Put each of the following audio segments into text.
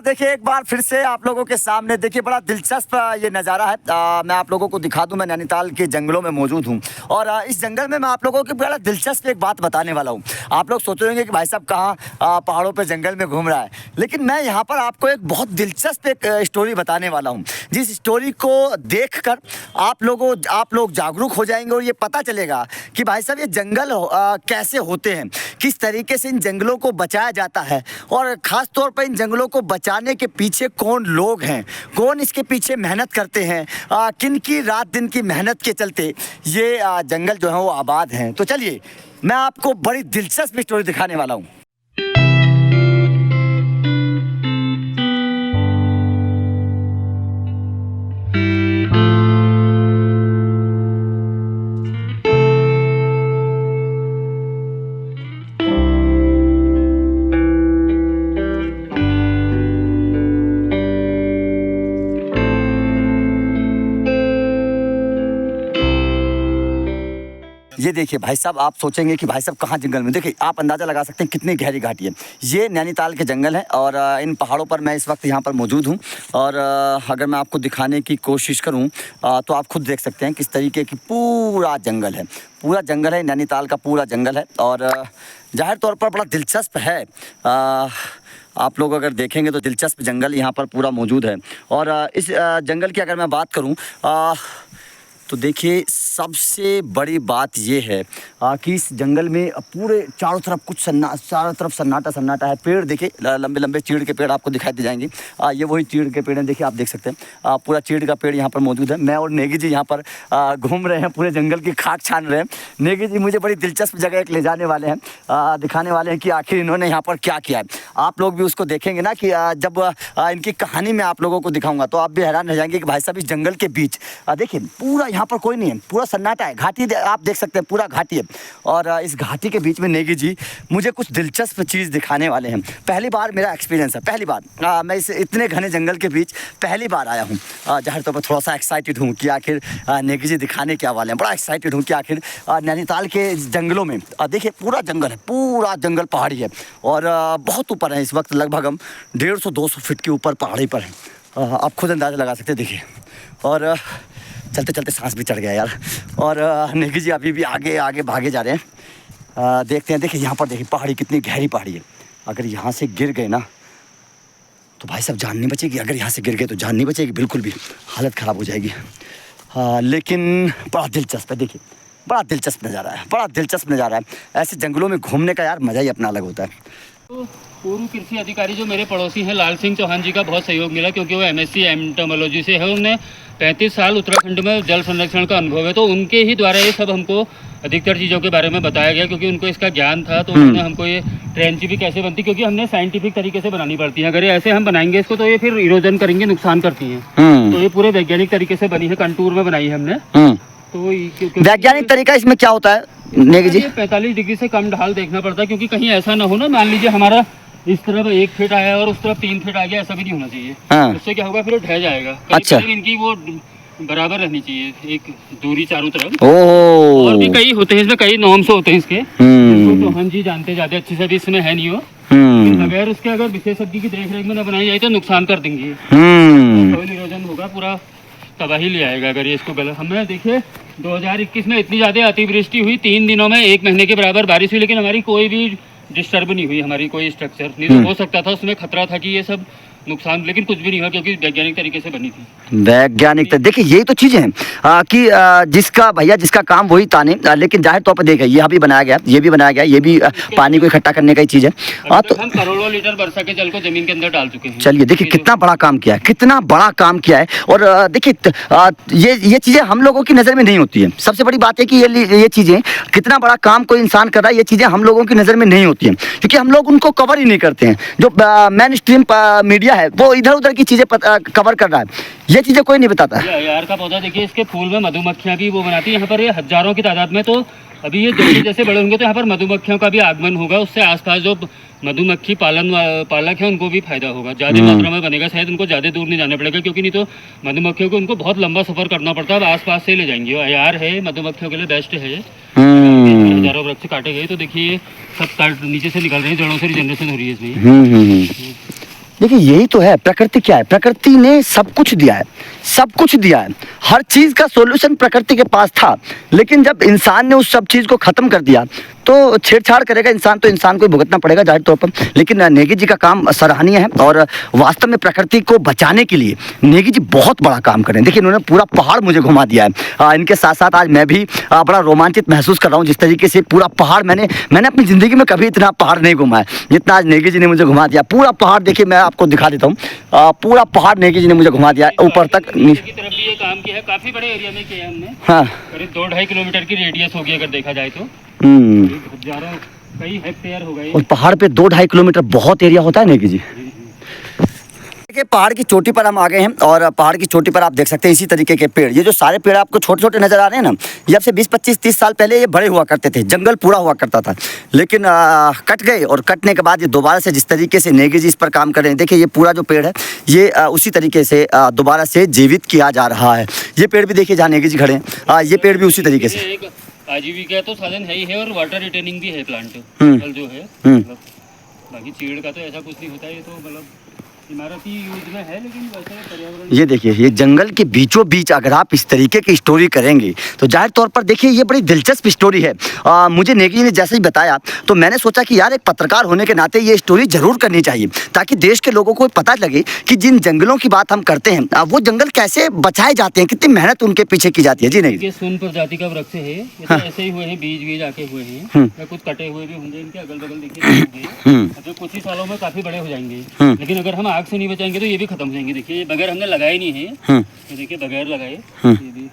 देखिए एक बार फिर से आप लोगों के सामने देखिए बड़ा दिलचस्प ये नज़ारा है। मैं आप लोगों को दिखा दूं, मैं नैनीताल के जंगलों में मौजूद हूं और इस जंगल में मैं आप लोगों की बड़ा दिलचस्प एक बात बताने वाला हूं। आप लोग सोच रहे होंगे कि भाई साहब कहाँ पहाड़ों पे जंगल में घूम रहा है, लेकिन मैं यहाँ पर आपको एक बहुत दिलचस्प एक स्टोरी बताने वाला हूँ, जिस स्टोरी को देख कर आप लोग जागरूक हो जाएंगे और ये पता चलेगा कि भाई साहब ये जंगल कैसे होते हैं, किस तरीके से इन जंगलों को बचाया जाता है और ख़ास तौर पर इन जंगलों को बचाने के पीछे कौन लोग हैं, कौन इसके पीछे मेहनत करते हैं, किन की रात दिन की मेहनत के चलते ये जंगल जो है वो आबाद हैं। तो चलिए मैं आपको बड़ी दिलचस्प स्टोरी दिखाने वाला हूँ। ये देखिए भाई साहब, आप सोचेंगे कि भाई साहब कहाँ जंगल में, देखिए आप अंदाज़ा लगा सकते हैं कितनी गहरी घाटी है। ये नैनीताल के जंगल है और इन पहाड़ों पर मैं इस वक्त यहाँ पर मौजूद हूँ और अगर मैं आपको दिखाने की कोशिश करूँ तो आप खुद देख सकते हैं किस तरीके की पूरा जंगल है, पूरा जंगल है, नैनीताल का पूरा जंगल है और जाहिर तौर पर बड़ा दिलचस्प है। आप लोग अगर देखेंगे तो दिलचस्प जंगल यहाँ पर पूरा मौजूद है और इस जंगल की अगर मैं बात करूँ तो देखिए सबसे बड़ी बात ये है कि इस जंगल में पूरे चारों तरफ सन्नाटा है। पेड़ देखिए लंबे लंबे चीड़ के पेड़ आपको दिखाई दे जाएंगे। ये वही चीड़ के पेड़ हैं, देखिए आप देख सकते हैं पूरा चीड़ का पेड़ यहाँ पर मौजूद है। मैं और नेगी जी यहाँ पर घूम रहे हैं, पूरे जंगल की खाक छान रहे हैं। नेगी जी मुझे बड़ी दिलचस्प जगह एक ले जाने वाले हैं, दिखाने वाले हैं कि आखिर इन्होंने यहाँ पर क्या किया है। आप लोग भी उसको देखेंगे ना कि जब इनकी कहानी मैं आप लोगों को दिखाऊंगा तो आप भी हैरान रह जाएंगे कि भाई साहब इस जंगल के बीच देखिए पूरा यहाँ पर कोई नहीं है, पूरा सन्नाटा है, घाटी आप देख सकते हैं पूरा घाटी है और इस घाटी के बीच में नेगी जी मुझे कुछ दिलचस्प चीज़ दिखाने वाले हैं। पहली बार मेरा एक्सपीरियंस है, पहली बार मैं इस इतने घने जंगल के बीच पहली बार आया हूँ। जाहिर तौर पर थोड़ा सा एक्साइटेड हूँ कि आखिर नेगी जी दिखाने क्या वाले हैं। बड़ा एक्साइटेड हूँ कि आखिर नैनीताल के जंगलों में देखिए पूरा जंगल है, पूरा जंगल पहाड़ी है और बहुत ऊपर है। इस वक्त लगभग हम 150-200 फीट के ऊपर पहाड़ी पर हैं। आप खुद अंदाज़ा लगा सकते हैं, देखिए और चलते चलते सांस भी चढ़ गया यार। और नेगी जी अभी भी आगे आगे भागे जा रहे हैं। देखते हैं, देखिए यहाँ पर देखिए पहाड़ी कितनी गहरी पहाड़ी है। अगर यहाँ से गिर गए ना तो भाई साहब जान नहीं बचेगी, अगर यहाँ से गिर गए तो जान नहीं बचेगी, बिल्कुल भी हालत ख़राब हो जाएगी। लेकिन बड़ा दिलचस्प है, देखिए बड़ा दिलचस्प नज़ारा है, बड़ा दिलचस्प नज़ारा है। ऐसे जंगलों में घूमने का यार मज़ा ही अपना अलग होता है। तो पूर्व कृषि अधिकारी जो मेरे पड़ोसी हैं लाल सिंह चौहान जी का बहुत सहयोग मिला, क्योंकि वो MSc एंटोमोलॉजी से है। उन्हें 35 साल उत्तराखंड में जल संरक्षण का अनुभव है, तो उनके ही द्वारा ये सब हमको अधिकतर चीज़ों के बारे में बताया गया, क्योंकि उनको इसका ज्ञान था। तो उन्होंने हमको ये ट्रेंची भी कैसे बनती, क्योंकि हमने साइंटिफिक तरीके से बनानी पड़ती है। अगर ये ऐसे हम बनाएंगे इसको तो ये फिर इरोजन करेंगे, नुकसान करती हैं। तो ये पूरे वैज्ञानिक तरीके से बनी है, कंटूर में बनाई है हमने। तो वैज्ञानिक तरीका इसमें क्या होता है नेगी जी? 45 डिग्री से कम ढाल देखना पड़ता है, क्योंकि कहीं ऐसा ना हो ना, मान लीजिए हमारा इस तरफ 1 फीट आया और उस तरफ 3 फीट आ गया, ऐसा भी नहीं होना चाहिए। उससे क्या होगा, फिर ढह जाएगा। अच्छा, इनकी वो बराबर रहनी चाहिए, एक दूरी चारों तरफ। और भी कई होते हैं इसमें, कई नॉर्म्स होते हैं इसके, चौहान जी जानते ज्यादा अच्छे से, भी इसमें है नहीं हो। बगैर उसके अगर विशेषज्ञ की देख रेख में न बनाई जाए तो नुकसान कर देंगे। कोई निरोधन होगा, पूरा तबाही ले आएगा अगर ये इसको गलत। हमें देखिए 2021 में इतनी ज़्यादा अतिवृष्टि हुई, 3 दिनों में 1 महीने के बराबर बारिश हुई, लेकिन हमारी कोई भी डिस्टर्ब नहीं हुई, हमारी कोई स्ट्रक्चर नहीं। तो हो सकता था उसमें खतरा था कि ये सब नुकसान, लेकिन कुछ भी नहीं हुआ, क्योंकि वैज्ञानिक तरीके से बनी थी। वैज्ञानिक देखिए यही तो चीज़ें हैं कि जिसका भैया जिसका काम वही ताने। लेकिन जाहिर तौर पर देखिए ये अभी बनाया गया, ये भी बनाया गया, ये भी पानी को इकट्ठा करने का ही चीज़ है। तो हम करोड़ों लीटर वर्षा के जल को जमीन के अंदर डाल चुके हैं। चलिए देखिए कितना बड़ा काम किया है, कितना बड़ा काम किया है। और देखिए ये चीज़ें हम लोगों की नज़र में नहीं होती है। सबसे बड़ी बात है कि ये चीज़ें कितना बड़ा काम कोई इंसान कर रहा है, ये चीज़ें हम लोगों की नज़र में नहीं होती हैं, क्योंकि हम लोग उनको कवर ही नहीं करते हैं। जो मेन स्ट्रीम मीडिया है वो इधर उधर की चीजें कवर कर रहा है, ये चीजें कोई नहीं बताता। यार का पौधा देखिए, इसके फूल में मधुमक्खियां भी वो बनाती है। यहाँ पर ये हजारों की तादाद में, तो अभी ये जैसे जैसे बड़े होंगे तो यहाँ पर मधुमक्खियों का भी आगमन होगा। उससे आसपास जो मधुमक्खी पालक है उनको भी फायदा होगा, ज्यादा मात्रा में बनेगा। शायद उनको ज्यादा दूर नहीं जाना पड़ेगा, क्योंकि नहीं तो मधुमक्खियों को उनको बहुत लंबा सफर करना पड़ता है। आसपास से ले जाएंगे, यार है मधुमक्खियों के लिए बेस्ट है। हजारों वृक्ष काटे गए तो देखिए सब नीचे से निकल रहे हैं, जड़ों से रिजनरेशन हो रही है इसमें। देखिए यही तो है प्रकृति। क्या है, प्रकृति ने सब कुछ दिया है, सब कुछ दिया है, हर चीज़ का सॉल्यूशन प्रकृति के पास था। लेकिन जब इंसान ने उस सब चीज़ को ख़त्म कर दिया तो छेड़छाड़ करेगा इंसान, तो इंसान को ही भुगतना पड़ेगा जाहिर तौर पर। लेकिन नेगी जी का काम सराहनीय है और वास्तव में प्रकृति को बचाने के लिए नेगी जी बहुत बड़ा काम कर रहे हैं। देखिए इन्होंने पूरा पहाड़ मुझे घुमा दिया है। इनके साथ साथ आज मैं भी बड़ा रोमांचित महसूस कर रहा हूँ, जिस तरीके से पूरा पहाड़ मैंने अपनी ज़िंदगी में कभी इतना पहाड़ नहीं घुमा है जितना आज नेगी जी ने मुझे घुमा दिया। पूरा पहाड़ देखिए, मैं आपको दिखा देता हूँ, पूरा पहाड़ नेगी जी ने मुझे घुमा दिया ऊपर तक। की तरफ भी ये काम किया है, काफी बड़े एरिया में किया है हमने। हाँ, करीब 2-2.5 किलोमीटर की रेडियस होगी अगर देखा जाए तो। हजारों कई हेक्टेयर हो गए। और पहाड़ पे 2-2.5 किलोमीटर बहुत एरिया होता है नेगी जी। देखिए पहाड़ की चोटी पर हम आ गए हैं और पहाड़ की चोटी पर आप देख सकते हैं इसी तरीके के पेड़। ये जो सारे पेड़ आपको छोटे छोटे नजर आ रहे हैं ना, ये अब से 20-25-30 साल पहले ये बड़े हुआ करते थे, जंगल पूरा हुआ करता था। लेकिन कट गए और कटने के बाद ये दोबारा से जिस तरीके से नेगी जी इस पर काम कर रहे हैं, देखिए ये पूरा जो पेड़ है ये उसी तरीके से दोबारा से जीवित किया जा रहा है। ये पेड़ भी देखिए जहाँ नेगी जी खड़े हैं, ये पेड़ भी उसी तरीके से। एक आजीविका तो साधन है ही है और वाटर रिटेनिंग भी है प्लांट जो है। बाकी चीड़ का तो ऐसा कुछ नहीं होता है, ये तो मतलब इमारती यूज में है, लेकिन वैसे पर्यावरण। ये देखिए ये जंगल के बीचों बीच अगर आप इस तरीके की स्टोरी करेंगे तो जाहिर तौर पर देखिए ये बड़ी दिलचस्प स्टोरी है। मुझे नेगी ने जैसे ही बताया तो मैंने सोचा कि यार एक पत्रकार होने के नाते ये स्टोरी जरूर करनी चाहिए, ताकि देश के लोगों को पता लगे कि जिन जंगलों की बात हम करते हैं वो जंगल कैसे बचाए जाते हैं, कितनी मेहनत उनके पीछे की जाती है। जी नहीं, ये सुन प्रजाति का वृक्ष है, ये तो ऐसे ही हुए हैं, बीज आके हुए हैं या कुछ कटे हुए भी होंगे, इनके अगल बगल देखिए जो कुछ ही सालों में काफी बड़े हो जाएंगे। लेकिन अगर हम आग से नहीं बचाएंगे तो ये भी खत्म हो जाएंगे। देखिए ये बगैर हमने लगाए नहीं है, तो देखिए बगैर लगाए ये भी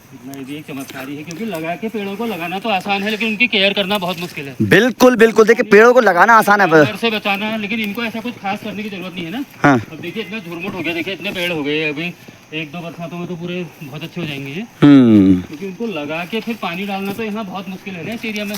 इतना, ये भी एक चमत्कारी है, क्योंकि लगा के पेड़ों को लगाना तो आसान है लेकिन उनकी केयर करना बहुत मुश्किल है। बिल्कुल बिल्कुल, देखिए पेड़ों को लगाना आसान है, घर से बचाना, लेकिन इनको ऐसा कुछ खास करने की जरूरत नहीं है ना। हाँ। अब देखिए इतना झुरमुट हो गया, देखिए इतने पेड़ हो गए, अभी 1-2 बरसातों में तो पूरे बहुत अच्छे हो जाएंगे, क्योंकि उनको लगा के फिर पानी डालना तो यहाँ बहुत मुश्किल है ना इस एरिया में।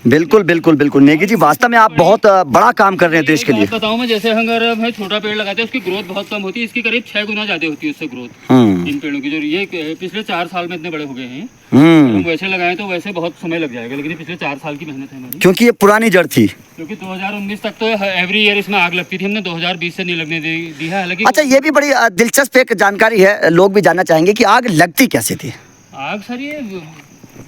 बिल्कुल बिल्कुल बिल्कुल नेगी जी, वास्तव में आप बहुत बड़ा काम कर रहे हैं देश के लिए। बताऊं मैं, जैसे अगर मैं छोटा पेड़ लगाते हैं उसकी ग्रोथ बहुत कम होती है, इसकी करीब 6 गुना ज्यादा होती है उससे ग्रोथ। इन पेड़ों की जो ये पिछले 4 साल में इतने बड़े हो गए हैं, हम वैसे लगाए तो वैसे बहुत समय लग जाएगा, लेकिन पिछले 4 साल की मेहनत है हमारी, क्योंकि ये पुरानी जड़ थी। क्योंकि 2019 तक तो एवरी ईयर इसमें आग लगती थी, हमने 2020 से नहीं लगने दी है हालांकि। अच्छा, ये भी बड़ी दिलचस्प एक जानकारी है, लोग भी जानना चाहेंगे कि आग लगती कैसे थी। आग सर ये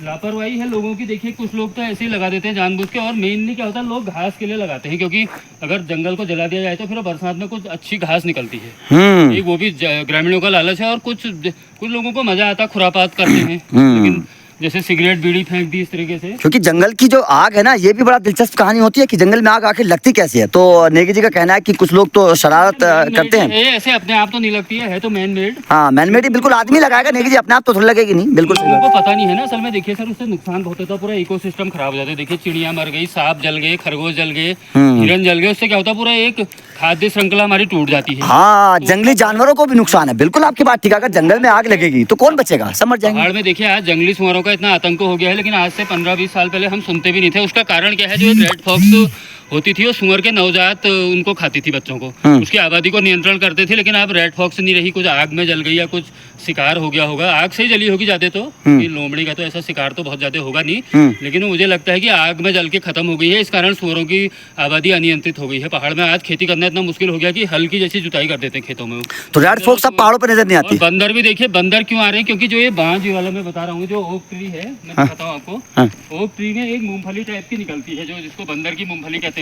लापरवाही है लोगों की। देखिए कुछ लोग तो ऐसे ही लगा देते हैं जानबूझ के, और मेनली क्या होता है लोग घास के लिए लगाते हैं, क्योंकि अगर जंगल को जला दिया जाए तो फिर बरसात में कुछ अच्छी घास निकलती है। वो भी ग्रामीणों का लालच है, और कुछ लोगों को मजा आता है, खुरापात करते हैं, लेकिन जैसे सिगरेट बीड़ी फेंक दी इस तरीके से। क्योंकि जंगल की जो आग है ना, ये भी बड़ा दिलचस्प कहानी होती है कि जंगल में आग आखिर लगती कैसे है। तो नेगी जी का कहना है कि कुछ लोग तो शरारत करते हैं। ऐसे अपने आप तो नहीं लगती है तो मैन मेड। हाँ मैन मेड ही, बिल्कुल आदमी लगाएगा नेगी जी, अपने आप तो थोड़ी लगेगी नहीं। बिल्कुल लोगों को पता नहीं है ना असल में। देखिए सर उससे नुकसान बहुत होता है, पूरा इकोसिस्टम खराब हो जाता है। देखिए चिड़िया मर गई, सांप जल गए, खरगोश जल गए, हिरन जल गए, उससे क्या होता है पूरा एक खाद्य श्रृंखला हमारी टूट जाती है। हाँ, जंगली जानवरों को भी नुकसान है। बिल्कुल आपकी बात ठीक है, अगर जंगल में आग लगेगी तो कौन बचेगा, सब मर जाएंगे। पहाड़ में देखिए आज जंगली सुअरों का इतना आतंक हो गया है, लेकिन आज से 15-20 साल पहले हम सुनते भी नहीं थे। उसका कारण क्या है, जो रेड फॉक्स होती थी वो सुअर के नवजात उनको खाती थी बच्चों को, उसकी आबादी को नियंत्रण करते थे। लेकिन अब रेड फॉक्स नहीं रही, कुछ आग में जल गई या कुछ शिकार हो गया होगा, आग से ही जली होगी ज्यादा तो, लोमड़ी का तो ऐसा शिकार तो बहुत ज्यादा होगा नहीं, लेकिन मुझे लगता है कि आग में जल के खत्म हो गई है। इस कारण सुअरों की आबादी अनियंत्रित हो गई है। पहाड़ में आज खेती करना इतना मुश्किल हो गया कि हल की जैसी जुताई कर देते हैं खेतों में। तो रेड फॉक्स अब पहाड़ों पर नजर नहीं आती। बंदर भी देखिए, बंदर क्यों आ रहे हैं, क्योंकि जो ये बांझ वाला मैं बता रहा हूँ, जो ओक ट्री है, मैं बताता हूँ आपको, ओक ट्री में एक मूंगफली टाइप की निकलती है, जो जिसको बंदर की मूंगफली कहते हैं।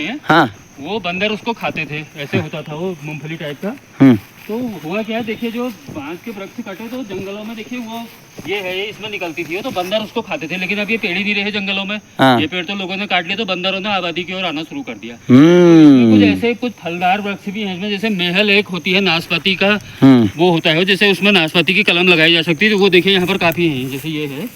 वो बंदर उसको खाते थे, ऐसे होता था वो मूंगफली टाइप का। तो हुआ क्या है, देखिए जो बांस के वृक्ष कटे तो जंगलों में देखिए वो ये है, ये इसमें निकलती थी, तो बंदर उसको खाते थे। लेकिन अब ये पेड़ ही नहीं रहे जंगलों में, ये पेड़ तो लोगों ने काट लिए, तो बंदरों ने आबादी की ओर आना शुरू कर दिया। कुछ ऐसे कुछ फलदार वृक्ष भी हैं इसमें, जैसे मेहल एक होती है नाशपाती का, वो होता है जैसे उसमें नाशपाती की कलम लगाई जा सकती है। तो वो देखिए यहाँ पर काफी है, जैसे ये है,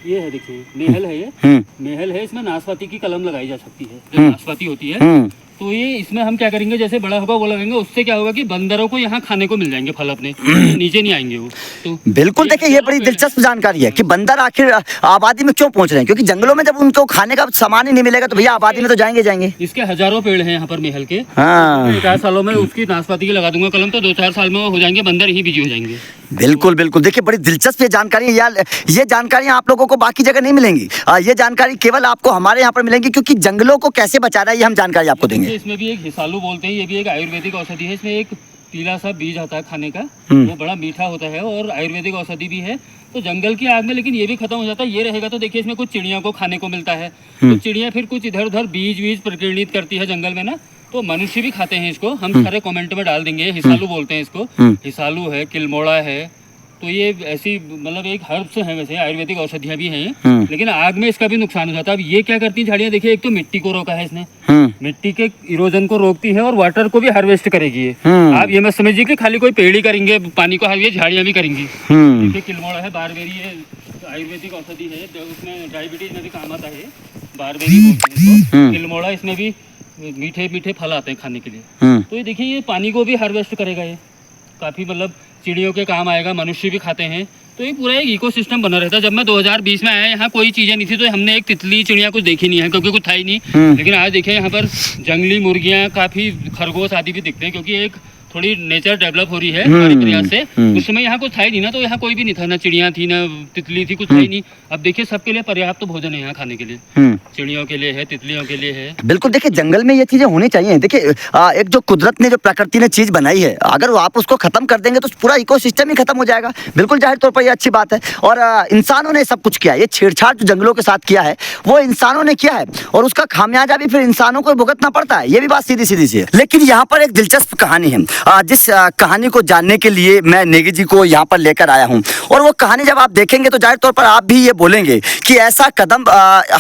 ये है देखिए मेहल है, ये मेहल है, इसमें नाशपाती की कलम लगाई जा सकती है, जो नाशपाती होती है। तो ये इसमें हम क्या करेंगे, जैसे बड़ा होगा वो लगाएंगे, उससे क्या होगा कि बंदरों को यहाँ खाने को मिल जाएंगे फल, अपने नीचे नहीं आएंगे वो। तो बिल्कुल देखिए ये बड़ी दिलचस्प जानकारी है कि बंदर आखिर आबादी में क्यों पहुंच रहे हैं, क्योंकि जंगलों में जब उनको खाने का सामान ही नहीं मिलेगा तो भैया आबादी में तो जाएंगे। इसके हजारों पेड़ हैं यहाँ पर मेहल के। 4 सालों में उसकी नाशपाती की लगा दूंगा कलम, तो 2-4 साल में वो हो जाएंगे, बंदर ही बिजी हो जाएंगे। बिल्कुल बिल्कुल, देखिए बड़ी दिलचस्प ये जानकारी है यार। ये जानकारियां आप लोगों को बाकी जगह नहीं मिलेंगी, ये जानकारी केवल आपको हमारे यहाँ पर मिलेंगी, क्योंकि जंगलों को कैसे बचाना है ये हम जानकारी आपको देंगे। देखेंगे। इसमें भी एक हिसालू बोलते हैं, ये भी एक आयुर्वेदिक औषधि है। इसमें एक पीला सा बीज आता है खाने का, वो बड़ा मीठा होता है और आयुर्वेदिक औषधि भी है। तो जंगल की आग में लेकिन ये भी खत्म हो जाता है। ये रहेगा तो देखिए इसमें कुछ चिड़ियों को खाने को मिलता है, तो चिड़िया फिर कुछ इधर उधर बीज प्रकीर्णित करती है जंगल में ना, तो मनुष्य भी खाते हैं इसको। हम सारे कमेंट में डाल देंगे। हिसालू बोलते हैं इसको, हिसालू है, किलमोड़ा है। तो ये ऐसी मतलब एक हर्ब्स है, वैसे आयुर्वेदिक औषधियाँ भी हैं, लेकिन आग में इसका भी नुकसान हो जाता है। अब ये क्या करती है झाड़ियाँ, देखिए एक तो मिट्टी को रोका है इसने, मिट्टी के इरोजन को रोकती है और वाटर को भी हार्वेस्ट करेगी ये। आप ये मत समझिए कि खाली कोई पेड़ ही करेंगे पानी को हार्वेस्ट, झाड़ियाँ भी करेंगी। देखिए किलमोड़ा है, बारबेरी है, आयुर्वेदिक औषधि है, उसमें डायबिटीज में भी काम आता है। बारबेरी बोलते हैं इसको, किलमोड़ा, इसमें भी मीठे मीठे फल आते हैं खाने के लिए। तो ये देखिए ये पानी को भी हार्वेस्ट करेगा, ये काफ़ी मतलब चिड़ियों के काम आएगा, मनुष्य भी खाते हैं। तो ये पूरा एक इकोसिस्टम बना रहता है। जब मैं 2020 में आया यहाँ कोई चीज़ें नहीं थी, तो हमने एक तितली चिड़िया कुछ देखी नहीं है क्योंकि कुछ था ही नहीं। लेकिन आज देखिए यहाँ पर जंगली मुर्गियाँ, काफ़ी खरगोश आदि भी दिखते हैं, क्योंकि एक थोड़ी नेचर डेवलप हो रही है हमारे प्रयास से। उस समय यहाँ कुछ था ही नहीं ना, तो यहाँ कोई भी नहीं था, ना चिड़िया थी ना तितली थी, कुछ था ही नहीं। अब देखिए सबके लिए पर्याप्त भोजन है यहाँ खाने के लिए, चिड़ियों के लिए है, तितलियों के लिए है। बिल्कुल, देखिए जंगल में ये चीजें होनी चाहिए। देखिए एक जो कुदरत ने, जो प्रकृति ने चीज बनाई है, अगर वो आप उसको खत्म कर देंगे तो पूरा इकोसिस्टम ही खत्म हो जाएगा। बिल्कुल जाहिर तौर पर ये अच्छी बात है। और इंसानों ने सब कुछ किया, ये छेड़छाड़ जो जंगलों के साथ किया है वो इंसानों ने किया है, और उसका खामियाजा भी फिर इंसानों को भुगतना पड़ता है। ये भी बात सीधी सीधी सी है। लेकिन यहाँ पर एक दिलचस्प कहानी है, जिस कहानी को जानने के लिए मैं नेगी जी को यहाँ पर लेकर आया हूँ। और वो कहानी जब आप देखेंगे तो जाहिर तौर पर आप भी ये बोलेंगे कि ऐसा कदम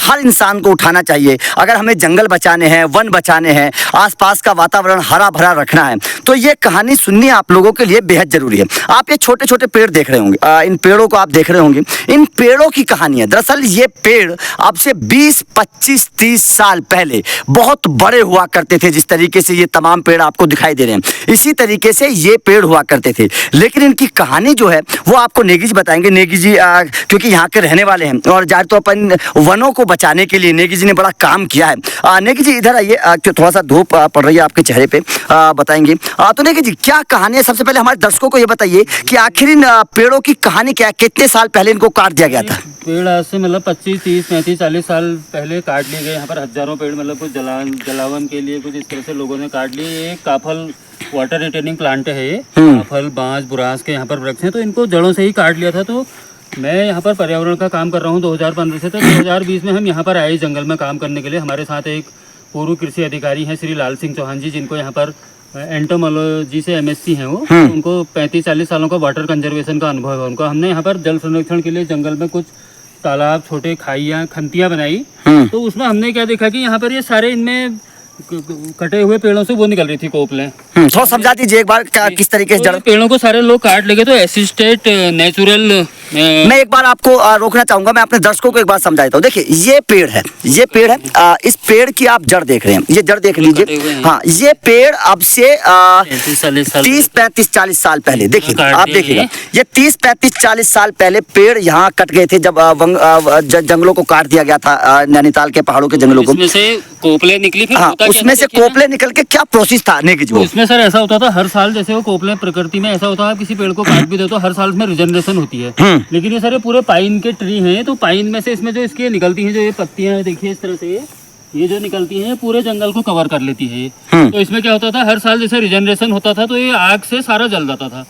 हर इंसान को उठाना चाहिए। अगर हमें जंगल बचाने हैं, वन बचाने हैं, आसपास का वातावरण हरा भरा रखना है, तो ये कहानी सुननी आप लोगों के लिए बेहद जरूरी है। आप ये छोटे छोटे पेड़ देख रहे होंगे, इन पेड़ों को आप देख रहे होंगे, इन पेड़ों की कहानी है। दरअसल ये पेड़ अब से 20, 25, 30 साल पहले बहुत बड़े हुआ करते थे। जिस तरीके से ये तमाम पेड़ आपको दिखाई दे रहे हैं, इसी तरीके से ये पेड़ हुआ करते थे। लेकिन इनकी कहानी जो है वो आपको नेगी जी बताएंगे। नेगी जी क्योंकि यहाँ के रहने वाले हैं और जाहिर तौर पर इन वनों को बचाने के लिए नेगी जी ने बड़ा काम किया है। नेगी जी इधर आइए, थोड़ा सा धूप पड़ रही है आपके चेहरे पे, बताएंगे। तो नेगी जी क्या कहानी है, सबसे पहले हमारे दर्शकों को ये बताइए कि आखिर इन पेड़ों की कहानी क्या है, कितने साल पहले इनको काट दिया गया था? पेड़ आज से मतलब 25, 30, 35, 40 साल पहले काट लिए गए। यहाँ पर हजारों पेड़ मतलब कुछ जलावन के लिए कुछ इस तरह से लोगों ने काट लिए। ये काफल वाटर रिटेनिंग प्लांट है, ये काफल, बांस, बुरांस के यहाँ पर वृक्ष हैं, तो इनको जड़ों से ही काट लिया था। तो मैं यहाँ पर पर्यावरण का काम कर रहा हूँ 2015 से। तो 2020 में हम यहाँ पर आए जंगल में काम करने के लिए। हमारे साथ एक पूर्व कृषि अधिकारी हैं श्री लाल सिंह चौहान जी, जिनको यहाँ पर एंटोमोलॉजी से MSc हैं वो। उनको 35-40 सालों का वाटर कंजर्वेशन का अनुभव है उनको। हमने यहाँ पर जल संरक्षण के लिए जंगल में कुछ तालाब, छोटे खाइयाँ, खंतियाँ बनाई। तो उसमें हमने क्या देखा कि यहाँ पर ये सारे इनमें कटे हुए पेड़ों से वो निकल रही थी कोपलें। थोड़ा समझा दीजिए एक बार किस तरीके से जड़ पेड़ों को सारे लोग काट लेंगे, तो असिस्टेड नेचुरल। मैं एक बार आपको रोकना चाहूंगा, मैं अपने दर्शकों को एक बार समझा देता हूँ। देखिए ये पेड़ है, ये पेड़ है, इस पेड़ की आप जड़ देख रहे हैं, ये जड़ देख लीजिए। हाँ, ये पेड़ अब से 30, 35, 40 साल पहले, देखिए आप देखिएगा, ये 30, 35, 40 साल पहले पेड़ यहाँ कट गए थे जब जंगलों को काट दिया गया था, नैनीताल के पहाड़ों के जंगलों को। उसमें से कोपले निकली, फिर उसमें से कोपले निकल के क्या प्रोसेस था नेगी जी? इसमें सर ऐसा होता था हर साल, जैसे वो कोपले प्रकृति में ऐसा होता है, किसी पेड़ को काट भी दे तो हर साल में रिजनरेशन होती है। लेकिन ये सारे पूरे पाइन के ट्री हैं, तो पाइन में से इसमें जो इसकी निकलती हैं, जो ये पत्तियां हैं, देखिए इस तरह से ये जो निकलती हैं पूरे जंगल को कवर कर लेती है ये। तो इसमें क्या होता था, हर साल जैसे रिजनरेशन होता था तो ये आग से सारा जल जाता था।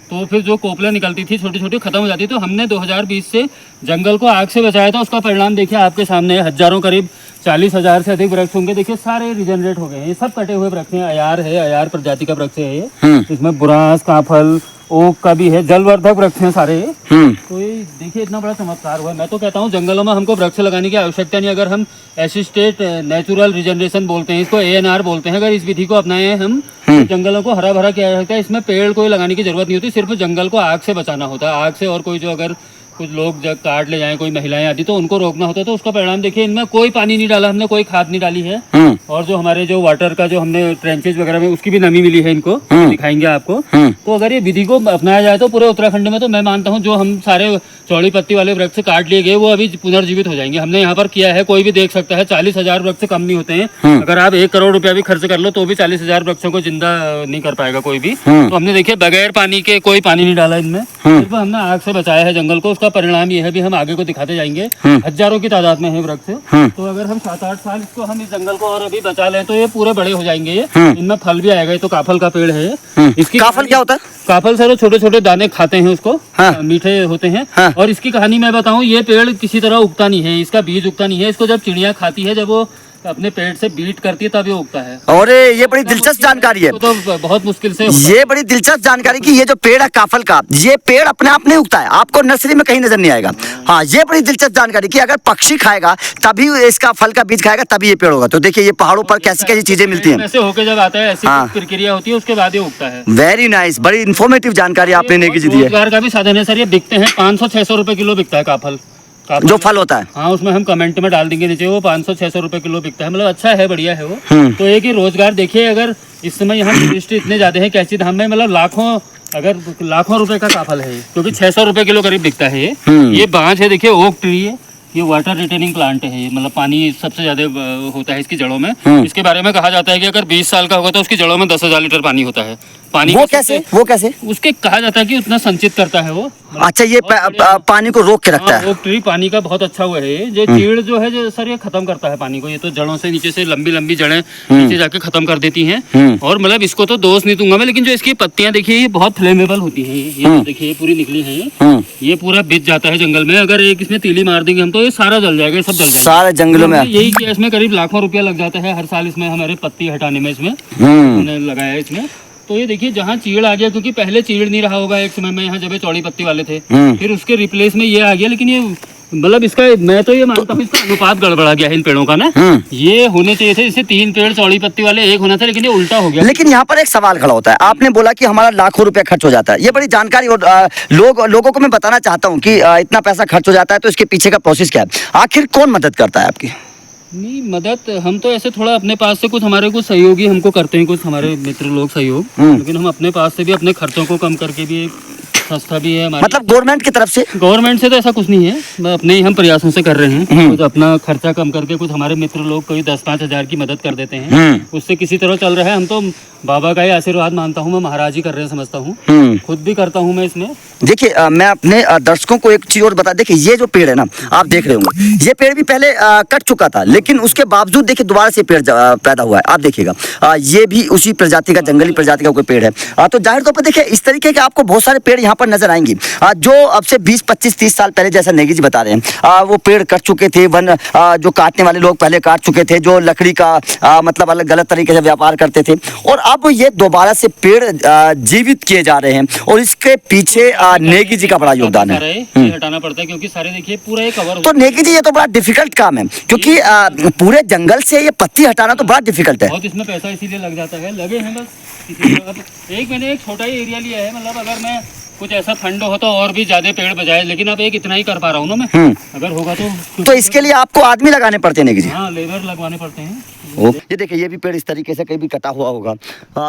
तो फिर जो कोपले निकलती थी छोटी छोटी खत्म हो जाती। तो हमने 2020 से जंगल को आग से बचाया था। उसका परिणाम देखिए आपके सामने, हजारों, करीब 40,000 से अधिक वृक्ष होंगे, देखिए सारे रिजनरेट हो गए हैं। ये सब कटे हुए वृक्ष हैं। अयार है, अयार प्रजाति का वृक्ष है ये। इसमें बुरांस, काफल, ओक का भी है, जलवर्धक वृक्ष हैं सारे। तो ये देखिए इतना बड़ा चमत्कार हुआ। मैं तो कहता हूँ जंगलों में हमको वृक्ष लगाने की आवश्यकता नहीं। अगर हम असिस्टेड नेचुरल रिजनरेशन बोलते हैं इसको, ANR बोलते हैं, अगर इस विधि को अपनाएं हम, तो जंगलों को हरा भरा किया जा सकता है। इसमें पेड़ कोई लगाने की जरूरत नहीं होती, सिर्फ जंगल को आग से बचाना होता है। आग से, और कोई जो अगर कुछ लोग जब काट ले जाएं, कोई महिलाएं आदि, तो उनको रोकना होता है। तो उसका परिणाम देखिए, इनमें कोई पानी नहीं डाला हमने, कोई खाद नहीं डाली है। और जो हमारे जो वाटर का जो हमने ट्रेंचेज वगैरह में, उसकी भी नमी मिली है इनको, दिखाएंगे आपको। तो अगर ये विधि को अपनाया जाए तो पूरे उत्तराखंड में, तो मैं मानता हूँ जो हम सारे चौड़ी पत्ती वाले वृक्ष काट लिए गए वो अभी पुनर्जीवित हो जाएंगे। हमने यहाँ पर किया है, कोई भी देख सकता है, 40,000 वृक्ष कम नहीं होते हैं। अगर आप 1 करोड़ रुपया भी खर्च कर लो तो भी 40,000 वृक्षों को जिंदा नहीं कर पाएगा कोई भी। तो हमने देखिए बगैर पानी के, कोई पानी नहीं डाला इनमें, सिर्फ हमने आग से बचाया है जंगल को। उसका उसका परिणाम ये है, भी हम आगे को दिखाते जाएंगे, हजारों की तादाद में है वृक्ष। तो अगर हम 7-8 साल इसको हम इस जंगल को और अभी बचा लें तो ये पूरे बड़े हो जाएंगे। ये इनमें फल भी आएगा। ये तो काफल का पेड़ है। इसकी काफल क्या होता है? काफल सर छोटे छोटे दाने खाते हैं उसको। हाँ। मीठे होते हैं। हाँ। और इसकी कहानी मैं बताऊं, ये पेड़ किसी तरह उगता नहीं है, इसका बीज उगता नहीं है। इसको जब चिड़िया खाती है, जब वो अपने पेट से बीट करती है, तब ये उगता है। और ये बड़ी दिलचस्प जानकारी है। तो बहुत मुश्किल से ये बड़ी दिलचस्प जानकारी कि ये जो पेड़ है काफल का, ये पेड़ अपने आप नहीं उगता है, आपको नर्सरी में कहीं नजर नहीं आएगा। हाँ, ये बड़ी दिलचस्प जानकारी कि अगर पक्षी खाएगा तभी इसका फल का बीज खाएगा तभी ये पेड़ होगा। तो देखिए ये पहाड़ों पर कैसी कैसी चीजें मिलती हैं। ऐसे होके जब आता है, ऐसी हाँ। प्रक्रिया होती है, उसके बाद ये उगता है। वेरी नाइस, बड़ी इन्फॉर्मेटिव जानकारी आपने नेगी जी दी है। रोजगार का भी साधन है सर। ये बिकते हैं 500-600 रुपए किलो बिकता है काफल। जो फल होता है। हाँ, उसमें हम कमेंट में डाल देंगे नीचे, वो 500-600 रुपए किलो बिकता है। मतलब अच्छा है, बढ़िया है वो। तो एक ही रोजगार देखिए, अगर इस समय यहाँ टूरिस्ट इतने ज्यादा है, कैसी धाम में मतलब लाखों रुपए का काफल है, क्योंकि 600 रुपए किलो करीब बिकता है ये बांज है। देखिए ओक ट्री है, ये वाटर रिटेनिंग प्लांट है। ये मतलब पानी सबसे ज्यादा होता है इसकी जड़ों में। इसके बारे में कहा जाता है कि अगर 20 साल का होगा तो उसकी जड़ों में 10,000 लीटर पानी होता है। पानी वो कैसे उसके कहा जाता है कि उतना संचित करता है वो। अच्छा, ये पानी को रोक के रखता है। ओक ट्री पानी का बहुत अच्छा हुआ है। ये चीड़ जो है जो सर, ये खत्म करता है पानी को। ये तो जड़ों से नीचे से लंबी लंबी जड़ें नीचे जाके खत्म कर देती हैं। और मतलब इसको तो दोष नहीं दूंगा मैं, लेकिन जो इसकी पत्तियां देखिए, ये बहुत फ्लेमेबल होती हैं। ये देखिए, ये पूरी निकली है। ये पूरा बिछ जाता है जंगल में। अगर एक इसमें तीली मार देंगे हम तो ये सारा जल जाएगा, सब जल जाएगा सारे जंगलों में। यही कि इसमें करीब लाखों रुपया लग जाता है हर साल इसमें हमारे पत्ती हटाने में। इसमें लगाया है इसमें। तो ये देखिए, जहाँ चीड़ आ गया, क्योंकि पहले चीड़ नहीं रहा होगा एक समय में, यहाँ जब ये चौड़ी पत्ती वाले थे, फिर उसके रिप्लेस में ये आ गया। लेकिन ये मतलब इसका मैं तो ये मानता हूँ इसका अनुपात गड़बड़ा गया है इन पेड़ों का ना। ये होने चाहिए थे इससे 3 पेड़ चौड़ी पत्ती वाले, एक होना था, लेकिन ये उल्टा हो गया। लेकिन यहाँ पर एक सवाल खड़ा होता है। आपने बोला कि हमारा लाखों रुपया खर्च हो जाता है, ये बड़ी जानकारी। और लोगों को मैं बताना चाहता हूँ कि इतना पैसा खर्च हो जाता है तो इसके पीछे का प्रोसेस क्या है, आखिर कौन मदद करता है आपकी? नहीं, मदद हम तो ऐसे थोड़ा अपने पास से कुछ हमारे कुछ सहयोगी हमको करते हैं, कुछ हमारे मित्र लोग सहयोग। लेकिन हम अपने पास से भी अपने खर्चों को कम करके भी, एक संस्था भी है हमारी। मतलब गवर्नमेंट की तरफ से? गवर्नमेंट से तो ऐसा कुछ नहीं है, अपने ही हम प्रयासों से कर रहे हैं। कुछ अपना खर्चा कम करके कुछ हमारे मित्र लोग कोई 10-5 हजार की मदद कर देते हैं, उससे किसी तरह चल रहा है। हम तो बाबा का ही आशीर्वाद मानता हूँ, मैं महाराज ही कर रहे हैं समझता हूँ, खुद भी करता हूँ मैं इसमें। देखिए मैं अपने दर्शकों को एक चीज और बता, देखिए ये जो पेड़ है ना, आप देख रहे होंगे, ये पेड़ भी पहले कट चुका था, लेकिन उसके बावजूद देखिए दोबारा से पेड़ पैदा हुआ है। आप देखिएगा, ये भी उसी प्रजाति का, जंगली प्रजाति का कोई पेड़ है। तो जाहिर तौर पर देखिए इस तरीके के आपको बहुत सारे पेड़ यहाँ पर नजर आएंगे, जो अब से 20, 25, 30 साल पहले, जैसा नेगी जी बता रहे हैं, वो पेड़ कट चुके थे। वन जो काटने वाले लोग पहले काट चुके थे, जो लकड़ी का मतलब अलग गलत तरीके से व्यापार करते थे, और अब ये दोबारा से पेड़ जीवित किए जा रहे हैं। और इसके पीछे नेगी जी का बड़ा योगदान है। ये हटाना पड़ता है क्योंकि सारे देखिए पूरा एक कवर। तो नेगी जी ये तो बड़ा डिफिकल्ट काम है, क्योंकि पूरे जंगल से ये पत्ती हटाना तो बड़ा डिफिकल्ट है। बहुत इसमें पैसा इसीलिए लग जाता है, लगे हैं बस। मैंने एक छोटा ही एरिया लिया है, मतलब अगर मैं कुछ ऐसा फंड हो तो और भी ज्यादा पेड़ बजाए, लेकिन अब एक इतना ही कर पा रहा हूँ ना मैं। अगर होगा तो इसके लिए आपको आदमी लगाने पड़ते हैं नेगी जी? हाँ, लेबर लगवाने पड़ते हैं। ये देखिए, ये भी पेड़ इस तरीके से कहीं भी कटा हुआ होगा।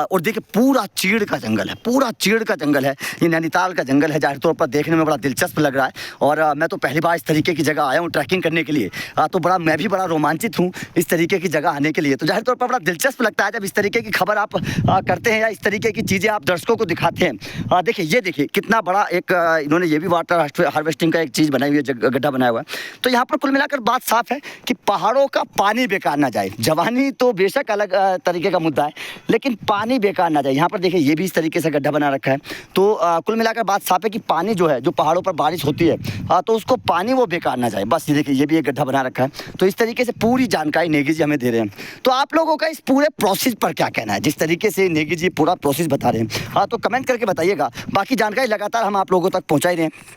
और देखिए पूरा चीड़ का जंगल है, पूरा चीड़ का जंगल है। ये नैनीताल का जंगल है, जाहिर तौर पर देखने में बड़ा दिलचस्प लग रहा है। और मैं तो पहली बार इस तरीके की जगह आया हूँ ट्रैकिंग करने के लिए। तो मैं भी बड़ा रोमांचित हूँ इस तरीके की जगह आने के लिए। तो जाहिर तौर पर बड़ा दिलचस्प लगता है जब इस तरीके की खबर आप करते हैं या इस तरीके की चीज़ें आप दर्शकों को दिखाते हैं। देखिए ये देखिए कितना बड़ा एक इन्होंने ये भी वाटर हार्वेस्टिंग का एक चीज़ बनाई हुई है, गड्ढा बनाया हुआ है। तो यहाँ पर कुल मिलाकर बात साफ है कि पहाड़ों का पानी बेकार ना जाए। जवानी तो बेशक अलग तरीके का मुद्दा है, लेकिन पानी बेकार ना जाए। यहाँ पर देखिए ये भी इस तरीके से गड्ढा बना रखा है। तो कुल मिलाकर बात साफ है कि पानी जो है, जो पहाड़ों पर बारिश होती है, तो उसको पानी वो बेकार ना जाए। बस ये देखिए ये भी एक गड्ढा बना रखा है। तो इस तरीके से पूरी जानकारी नेगी जी हमें दे रहे हैं। तो आप लोगों का इस पूरे प्रोसेस पर क्या कहना है, जिस तरीके से नेगी जी पूरा प्रोसेस बता रहे हैं? तो कमेंट करके बताइएगा। बाकी जानकारी लगातार हम आप लोगों तक पहुँचा ही रहे हैं।